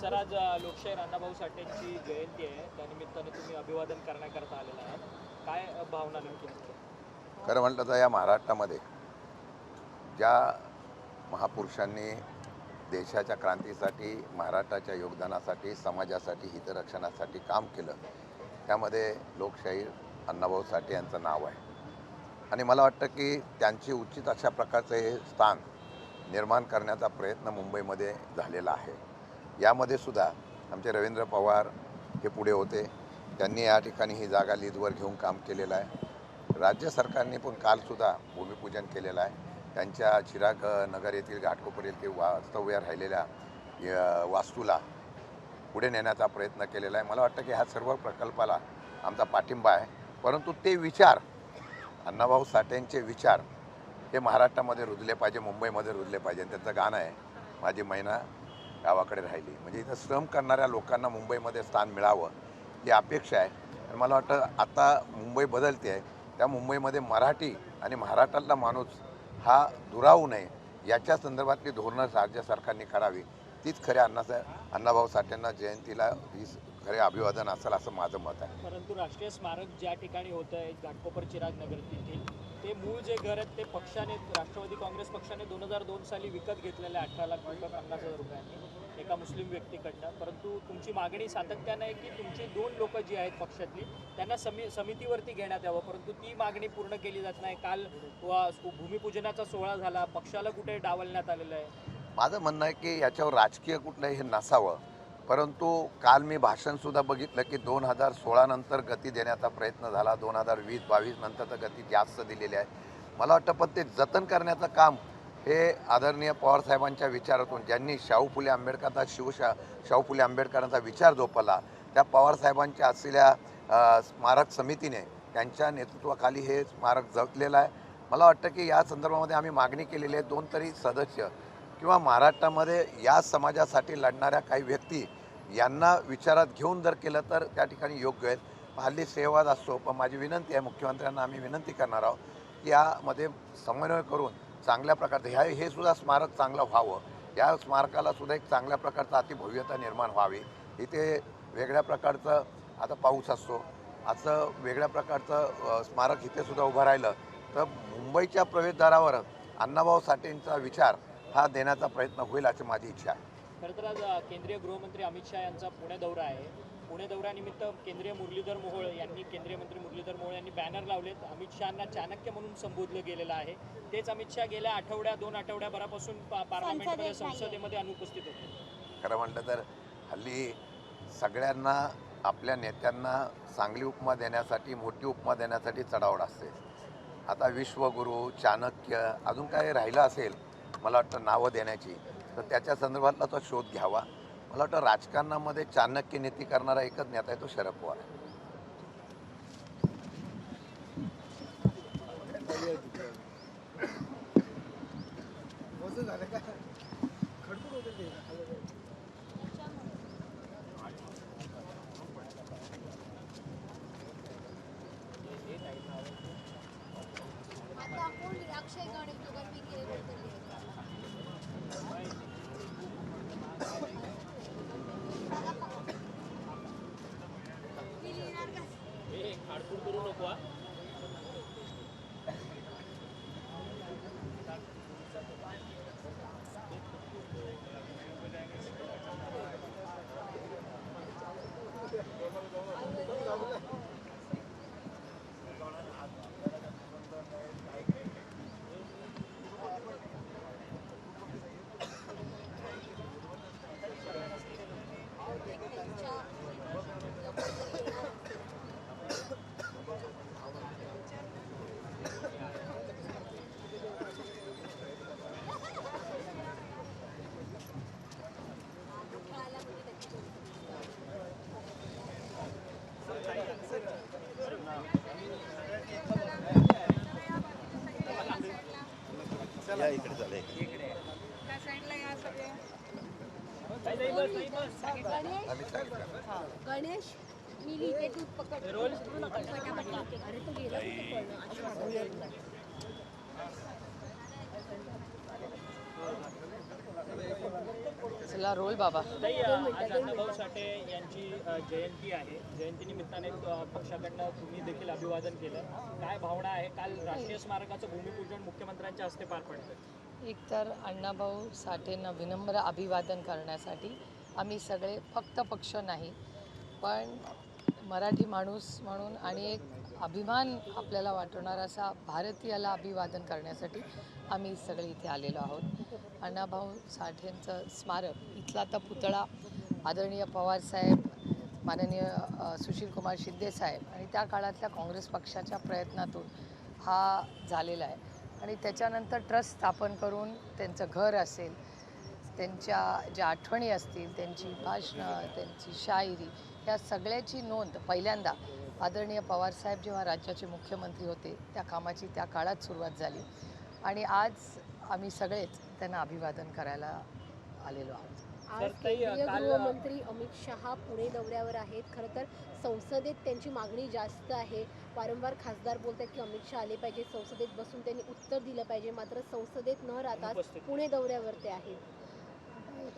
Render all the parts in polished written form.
Sir आज लोकशाहीर अण्णाभाऊ साठेंची जयंती आहे, त्यानिमित्ताने तुम्ही अभिवादन करण्याकरता आलेला आहात. काय भावना नेमकी? खरं म्हटलं तर या महाराष्ट्रामध्ये ज्या महापुरुषांनी देशाच्या क्रांतीसाठी, महाराष्ट्राच्या योगदानासाठी, समाजासाठी, हितरक्षणासाठी काम केलं, त्यामध्ये लोकशाहीर अण्णाभाऊ साठे यांचं नाव आहे. आणि मला वाटतं की त्यांची उचित अशा प्रकारचं हे स्थान निर्माण करण्याचा प्रयत्न मुंबईमध्ये झालेला आहे. यामध्ये सुद्धा आमचे रवींद्र पवार हे पुढे होते, त्यांनी या ठिकाणी ही जागा लीजवर घेऊन काम केलेलं आहे. राज्य सरकारने पण कालसुद्धा भूमिपूजन केलेलं आहे. त्यांच्या चिराग नगर येथील घाटकोपर येथील वास्तव्य राहिलेल्या वास्तूला पुढे नेण्याचा प्रयत्न केलेला आहे. मला वाटतं की ह्या सर्व प्रकल्पाला आमचा पाठिंबा आहे. परंतु ते विचार, अण्णाभाऊ साठेंचे विचार हे महाराष्ट्रामध्ये रुजले पाहिजे, मुंबईमध्ये रुजले पाहिजे. त्यांचं गाणं आहे, माझी मैना गावाकडे राहिली. म्हणजे इथं श्रम करणाऱ्या लोकांना मुंबईमध्ये स्थान मिळावं ही अपेक्षा आहे. आणि मला वाटतं आता मुंबई बदलते आहे, त्या मुंबईमध्ये मराठी आणि महाराष्ट्रातला माणूस हा दुरावू नये याच्या संदर्भातली धोरणं राज्य सरकारने करावी. तीच खऱ्या अण्णाभाऊ साठेंना जयंतीला ही खरे अभिवादन असेल असं माझं मत आहे. परंतु राष्ट्रीय स्मारक ज्या ठिकाणी होतं आहे, घाटकोपर चिराग नगर येथील, ते मूळ जे घर आहेत ते पक्षाने, राष्ट्रवादी काँग्रेस पक्षाने 2002 साली विकत घेतलेले 18,50,000 रुपयांनी एका मुस्लिम व्यक्तीकडनं. परंतु तुमची मागणी सातत्यानं आहे की तुमची 2 लोकं जी आहेत पक्षातली त्यांना समितीवरती घेण्यात यावं, परंतु ती मागणी पूर्ण केली जात नाही. काल भूमिपूजनाचा सोहळा झाला, पक्षाला कुठे डावलण्यात आलेलं आहे. माझं म्हणणं आहे की याच्यावर राजकीय कुठलंही हे नसावं. परंतु काल मी भाषणसुद्धा बघितलं की 2016 नंतर गती देण्याचा प्रयत्न झाला, 2020-22 नंतर तर गती जास्त दिलेली आहे. मला वाटतं पण ते जतन करण्याचं काम हे आदरणीय पवारसाहेबांच्या विचारातून, ज्यांनी शाहू फुले आंबेडकरांचा शाहू फुले आंबेडकरांचा विचार जोपासला, त्या पवारसाहेबांच्या असलेल्या स्मारक समितीने त्यांच्या नेतृत्वाखाली हे स्मारक जपलेलं आहे. मला वाटतं की या संदर्भामध्ये आम्ही मागणी केलेली आहे, 2 तरी सदस्य किंवा महाराष्ट्रामध्ये या समाजासाठी लढणाऱ्या काही व्यक्ती यांना विचारात घेऊन जर केलं तर त्या ठिकाणी योग्य आहे. हल्ली सेवाद असतो, पण माझी विनंती आहे, मुख्यमंत्र्यांना आम्ही विनंती करणार आहोत की यामध्ये समन्वय करून चांगल्या प्रकारचं हे सुद्धा स्मारक चांगलं व्हावं. या स्मारकाला सुद्धा एक चांगल्या प्रकारचं अतिभव्यता निर्माण व्हावी. इथे वेगळ्या प्रकारचं, आता पाऊस असतो, असं वेगळ्या प्रकारचं स्मारक इथे सुद्धा उभं राहिलं तर मुंबईच्या प्रवेशद्वारावर अण्णाभाऊ साठेंचा विचार हा देण्याचा प्रयत्न होईल अशी माझी इच्छा आहे. खरं तर आज केंद्रीय गृहमंत्री अमित शहा यांचा पुणे दौरा आहे. पुणे दौऱ्यानिमित्त केंद्रीय मंत्री मुरलीधर मोहोळ यांनी बॅनर लावलेत. अमित शहांना चाणक्य म्हणून संबोधलं गेलेलं आहे. तेच अमित शहा गेल्या 2 आठवड्याभरापासून पार्लमेंटमध्ये, संसदेमध्ये अनुपस्थित होते. खरं म्हटलं तर हल्ली सगळ्यांना आपल्या नेत्यांना चांगली उपमा देण्यासाठी, मोठी उपमा देण्यासाठी चढावड असते. आता विश्वगुरू, चाणक्य, अजून काय राहिलं असेल मला वाटतं नावं देण्याची, तर त्याच्या संदर्भातला तो शोध घ्यावा. मला वाटतं राजकारणामध्ये चाणक्य नीती करणारा एकच नेता आहे, तो शरद पवार आहे. खाडपूर करू नको. इकडे झालं गणेश मी लिहिते तू पकड रोल फटाफट लिहिते. अरे तू गेला कुठे पळला. चला रोल बाबा. ताई, आज अण्णाभाऊ साठे यांची जयंती आहे. जयंतीनिमित्ताने पक्षाकडनं तुम्ही देखील अभिवादन केलं. काय भावना आहे? काल राष्ट्रीय स्मारकाचं भूमिपूजन मुख्यमंत्र्यांच्या हस्ते पार पडलं. एकतर अण्णाभाऊ साठेंना विनम्र अभिवादन करण्यासाठी आम्ही सगळे फक्त पक्ष नाही पण मराठी माणूस म्हणून आणि एक अभिमान आपल्याला वाटणार असा भारतीयाला अभिवादन करण्यासाठी आम्ही सगळे इथे आलेलो आहोत. अण्णाभाऊ साठेंचं स्मारक इथला तर पुतळा आदरणीय पवारसाहेब, माननीय सुशीलकुमार शिंदेसाहेब आणि त्या काळातल्या काँग्रेस पक्षाच्या प्रयत्नातून हा झालेला आहे. आणि त्याच्यानंतर ट्रस्ट स्थापन करून त्यांचं घर असेल, त्यांच्या ज्या आठवणी असतील, त्यांची भाषणं, त्यांची शायरी, या सगळ्याची नोंद पहिल्यांदा आदरणीय पवारसाहेब जेव्हा राज्याचे मुख्यमंत्री होते त्या कामाची त्या काळात सुरुवात झाली आणि आज आम्ही सगळेच त्यांना अभिवादन करायला आलेलो आहोत. आज केंद्रीय गृहमंत्री अमित शहा पुणे दौऱ्यावर आहेत. खरं तर संसदेत त्यांची मागणी जास्त आहे. वारंवार खासदार बोलत आहेत की अमित शहा आले पाहिजे, संसदेत बसून त्यांनी उत्तर दिलं पाहिजे, मात्र संसदेत न राहता पुणे दौऱ्यावर ते आहेत.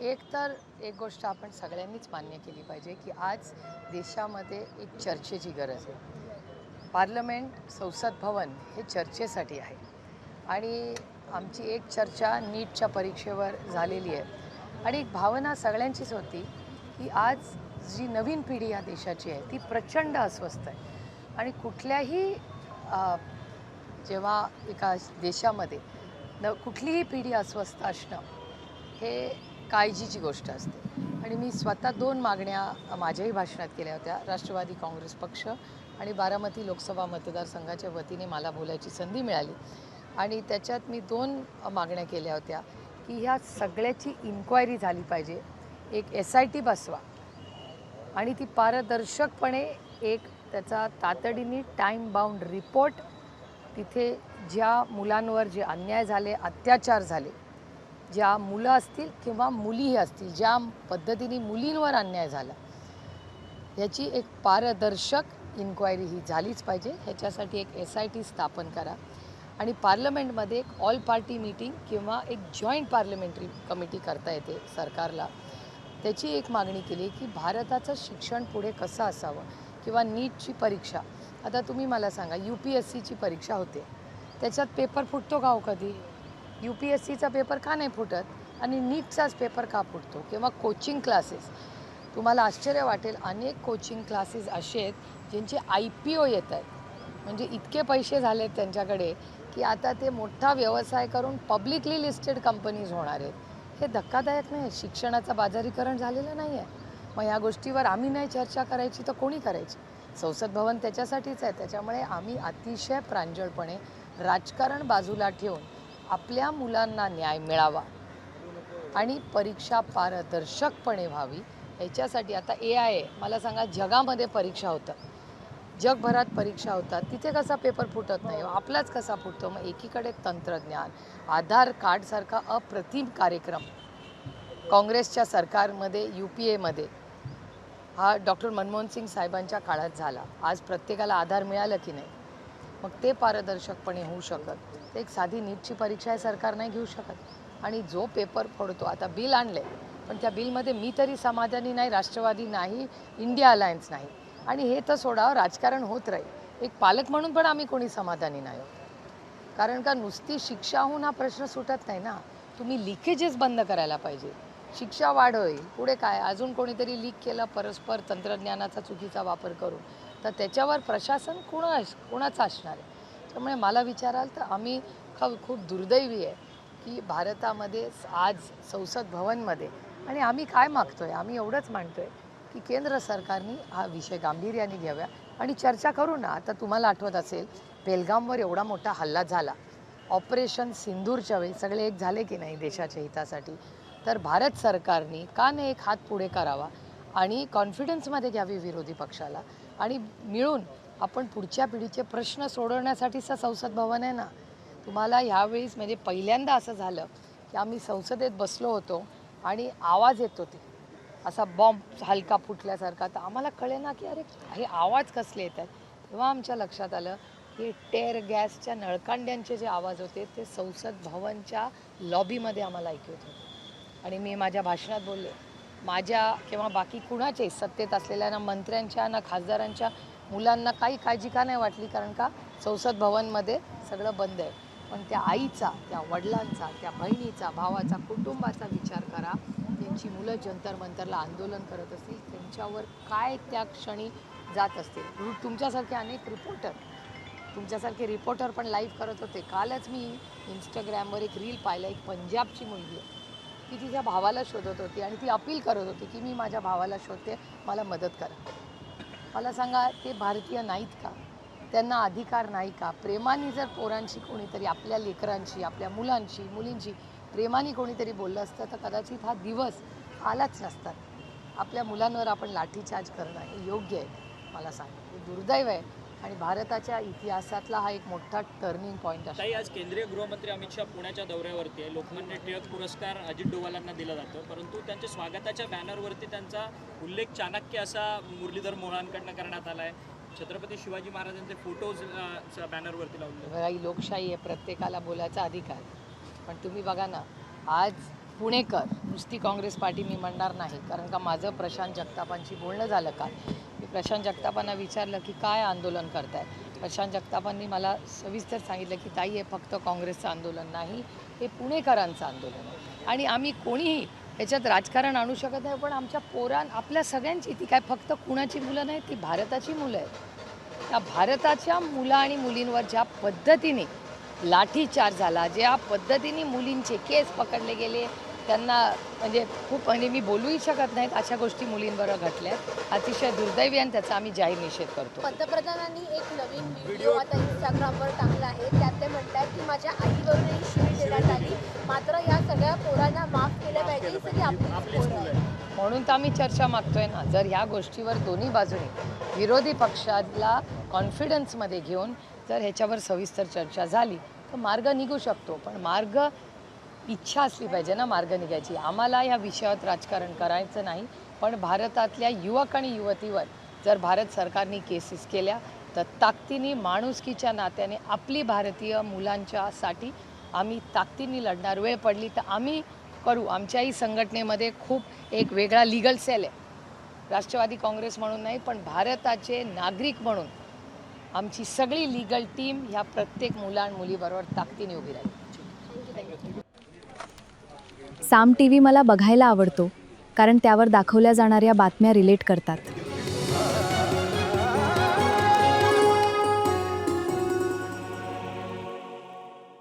एक गोष्ट आपण सगळ्यांनीच मान्य केली पाहिजे की आज देशामध्ये एक चर्चेची गरज आहे. पार्लमेंट, संसद भवन हे चर्चेसाठी आहे आणि आमची एक चर्चा नीटच्या परीक्षेवर झालेली आहे आणि एक भावना सगळ्यांचीच होती की आज जी नवीन पिढी या देशाची आहे ती प्रचंड अस्वस्थ आहे आणि कुठल्याही जेव्हा एका देशामध्ये कुठलीही पिढी अस्वस्थ असणं हे काळजीची गोष्ट असते. आणि मी स्वतः 2 मागण्या माझ्याही भाषणात केल्या होत्या. राष्ट्रवादी काँग्रेस पक्ष आणि बारामती लोकसभा मतदारसंघाच्या वतीने मला बोलायची संधी मिळाली आणि त्याच्यात मी 2 मागण्या केल्या होत्या की ह्या सगळ्याची इन्क्वायरी झाली पाहिजे. एक SIT बसवा आणि ती पारदर्शकपणे एक त्याचा तातडीने टाईम बाउंड रिपोर्ट, तिथे ज्या मुलांवर जे अन्याय झाले, अत्याचार झाले, ज्या मुलं असतील किंवा मुलीही असतील, ज्या पद्धतीने मुलींवर अन्याय झाला याची एक पारदर्शक इन्क्वायरी ही झालीच पाहिजे. ह्याच्यासाठी एक SIT स्थापन करा आणि पार्लमेंटमध्ये एक ऑल पार्टी मीटिंग किंवा एक जॉईंट पार्लमेंटरी कमिटी करता येते सरकारला. त्याची एक मागणी केली की भारताचं शिक्षण पुढे कसं असावं किंवा नीटची परीक्षा. आता तुम्ही मला सांगा, UPSCची परीक्षा होते, त्याच्यात पेपर फुटतो का हो कधी? UPSCचा पेपर का नाही फुटत आणि नीटचाच पेपर का फुटतो? किंवा कोचिंग क्लासेस, तुम्हाला आश्चर्य वाटेल, अनेक कोचिंग क्लासेस असे आहेत ज्यांचे IPO येत आहेत, म्हणजे इतके पैसे झाले आहेत त्यांच्याकडे की आता ते मोठा व्यवसाय करून पब्लिकली लिस्टेड कंपनीज होणार आहेत. हे धक्कादायक नाही? शिक्षणाचं बाजारीकरण झालेलं नाही आहे. मग ह्या गोष्टीवर आम्ही नाही चर्चा करायची तर कोणी करायची? संसद भवन त्याच्यासाठीच आहे. त्याच्यामुळे आम्ही अतिशय प्रांजळपणे राजकारण बाजूला ठेवून आपल्या मुलांना न्याय मिळावा आणि परीक्षा पारदर्शकपणे व्हावी याच्यासाठी आता AI मला सांगा, जगामध्ये परीक्षा होतात, जगभरात परीक्षा होतात, तिथे कसा पेपर फुटत नाही, आपलाच कसा फुटतो? मग एकीकडे तंत्रज्ञान, आधार कार्डसारखा अप्रतिम कार्यक्रम काँग्रेसच्या सरकारमध्ये UPAमध्ये हा डॉक्टर मनमोहन सिंग साहेबांच्या काळात झाला. आज प्रत्येकाला आधार मिळालं की नाही? मग ते पारदर्शकपणे होऊ शकत. ते एक साधी नीटची परीक्षा आहे, सरकार नाही घेऊ शकत. आणि जो पेपर फोडतो, आता बिल आणले पण त्या बिलमध्ये मी तरी समाधानी नाही, राष्ट्रवादी नाही, इंडिया अलायन्स नाही. आणि हे तर सोडावं, राजकारण होत राहील. एक पालक म्हणून पण आम्ही कोणी समाधानी नाही होत. कारण का नुसती शिक्षा होऊन हा प्रश्न सुटत नाही ना. तुम्ही लिकेजेस बंद करायला पाहिजे, शिक्षा वाढ होईल. पुढे काय, अजून कोणीतरी लीक केलं परस्पर तंत्रज्ञानाचा चुकीचा वापर करून, तर त्याच्यावर प्रशासन कोणाचं असणार आहे? त्यामुळे मला विचाराल तर आम्ही खूप दुर्दैवी आहे की भारतामध्ये आज संसद भवनमध्ये, आणि आम्ही काय मागतोय, आम्ही एवढंच मानतोय की केंद्र सरकारने हा विषय गांभीर्याने घ्यावा आणि चर्चा करू ना. आता तुम्हाला आठवत असेल, पेहलगामवर एवढा मोठा हल्ला झाला, ऑपरेशन सिंदूरच्या वेळी सगळे एक झाले की नाही देशाच्या हितासाठी? तर भारत सरकारने का नाही एक हात पुढे करावा आणि कॉन्फिडन्समध्ये घ्यावी विरोधी पक्षाला आणि मिळून आपण पुढच्या पिढीचे प्रश्न सोडवण्यासाठीचं संसद भवन आहे ना. तुम्हाला ह्यावेळीस म्हणजे पहिल्यांदा असं झालं की आम्ही संसदेत बसलो होतो आणि आवाज येत होते असा बॉम्ब हलका फुटल्यासारखा, तर आम्हाला कळे ना की अरे हे आवाज कसले येत आहेत. तेव्हा आमच्या लक्षात आलं की टेअर गॅसच्या नळकांड्यांचे जे आवाज होते ते संसद भवनच्या लॉबीमध्ये आम्हाला ऐकू येत होते. आणि मी माझ्या भाषणात बोलले, माझ्या किंवा बाकी कुणाचे सत्तेत असलेल्या ना मंत्र्यांच्या ना खासदारांच्या मुलांना काही काळजी का नाही वाटली, कारण का संसद भवनमध्ये सगळं बंद आहे. पण त्या आईचा, त्या वडिलांचा, त्या बहिणीचा, भावाचा, कुटुंबाचा विचार करा. त्यांची मुलं जंतर मंतरला आंदोलन करत असतील, त्यांच्यावर काय त्या क्षणी जात असतील. तुमच्यासारखे अनेक रिपोर्टर पण लाईव्ह करत होते. कालच मी इंस्टाग्रामवर एक रील पाहिलं, एक पंजाबची मुलगी आहे, ती तिच्या भावाला शोधत होती आणि ती अपील करत होती की मी माझ्या भावाला शोधते, मला मदत करा. मला सांगा, ते भारतीय नाहीत का? त्यांना अधिकार नाही का? प्रेमाने जर पोरांशी कोणीतरी, आपल्या लेकरांशी, आपल्या मुलांशी, मुलींशी प्रेमाने कोणीतरी बोललं असतं तर कदाचित हा दिवस आलाच नसतात. आपल्या मुलांवर आपण लाठीचार्ज करणं हे योग्य आहे. मला सांग, हे दुर्दैव आहे आणि भारताच्या इतिहासातला हा एक मोठा टर्निंग पॉईंट आहे. ताई, आज केंद्रीय गृहमंत्री अमित शहा पुण्याच्या दौऱ्यावरती आहे. लोकमान्य टिळक पुरस्कार अजित डोवालांना दिला जातो, परंतु त्यांच्या स्वागताच्या बॅनरवरती त्यांचा उल्लेख चाणक्य असा मुरलीधर मोहोळांकडनं करण्यात आला आहे. छत्रपती शिवाजी महाराजांचे फोटोज बॅनरवरती लावले. बघा, ही लोकशाही आहे, प्रत्येकाला बोलायचा अधिकार. पण तुम्ही बघा ना, आज पुणेकर, नुसती काँग्रेस पार्टी मी म्हणणार नाही, कारण का माझं प्रशांत जगतापांशी बोलणं झालं काल. मी प्रशांत जगतापांना विचारलं की काय आंदोलन करताय. प्रशांत जगतापांनी मला सविस्तर सांगितलं की ताई, हे फक्त काँग्रेसचं आंदोलन नाही, हे पुणेकरांचं आंदोलन आहे आणि आम्ही कोणीही याच्यात राजकारण आणू शकत नाही. पण आमच्या आपल्या सगळ्यांची, ती काय फक्त कुणाची मुलं नाही, ती भारताची मुलं आहेत. त्या भारताच्या मुलं आणि मुलींवर ज्या पद्धतीने लाठीचार्ज झाला, ज्या पद्धतीने मुलींचे केस पकडले गेले, त्यांना म्हणजे मी बोलूही शकत नाहीत, अशा गोष्टी मुलींबरोबर घडल्या. अतिशय दुर्दैवी आणि त्याचा आम्ही जाहीर निषेध करतो. पंतप्रधानांनी एक नवीन व्हिडिओ आता इंस्टाग्रामवर टाकला आहे. त्यात ते म्हणतात की माझ्या आईवरूनही शिवी देण्यात आली, मात्र या सगळ्या पोरांना माफ केलं पाहिजे, ही सगळी आपलीच पोरं आहेत. म्हणून तर आम्ही चर्चा मागतोय ना. जर ह्या गोष्टीवर दोन्ही बाजूने विरोधी पक्षाला कॉन्फिडन्समध्ये घेऊन जर ह्याच्यावर सविस्तर चर्चा झाली तर मार्ग निघू शकतो. पण इच्छा असली पाहिजे ना मार्ग निघायची. आम्हाला या विषयावर राजकारण करायचं नाही, पण भारतातल्या युवक आणि युवतीवर जर भारत सरकारने केसेस केल्या तर ताकदीने, माणुसकीच्या नात्याने आपली भारतीय मुलांच्यासाठी आम्ही ताकदीने लढणार. वेळ पडली तर आम्ही करू. आमच्याही संघटनेमध्ये खूप एक वेगळा लीगल सेल आहे, राष्ट्रवादी काँग्रेस म्हणून नाही, पण भारताचे नागरिक म्हणून आमची सगळी लीगल टीम ह्या प्रत्येक मुला आणि मुलीबरोबर ताकदीने उभी राहील. साम टीव्ही मला बघायला आवडतो, कारण त्यावर दाखवल्या जाणाऱ्या बातम्या रिलेट करतात.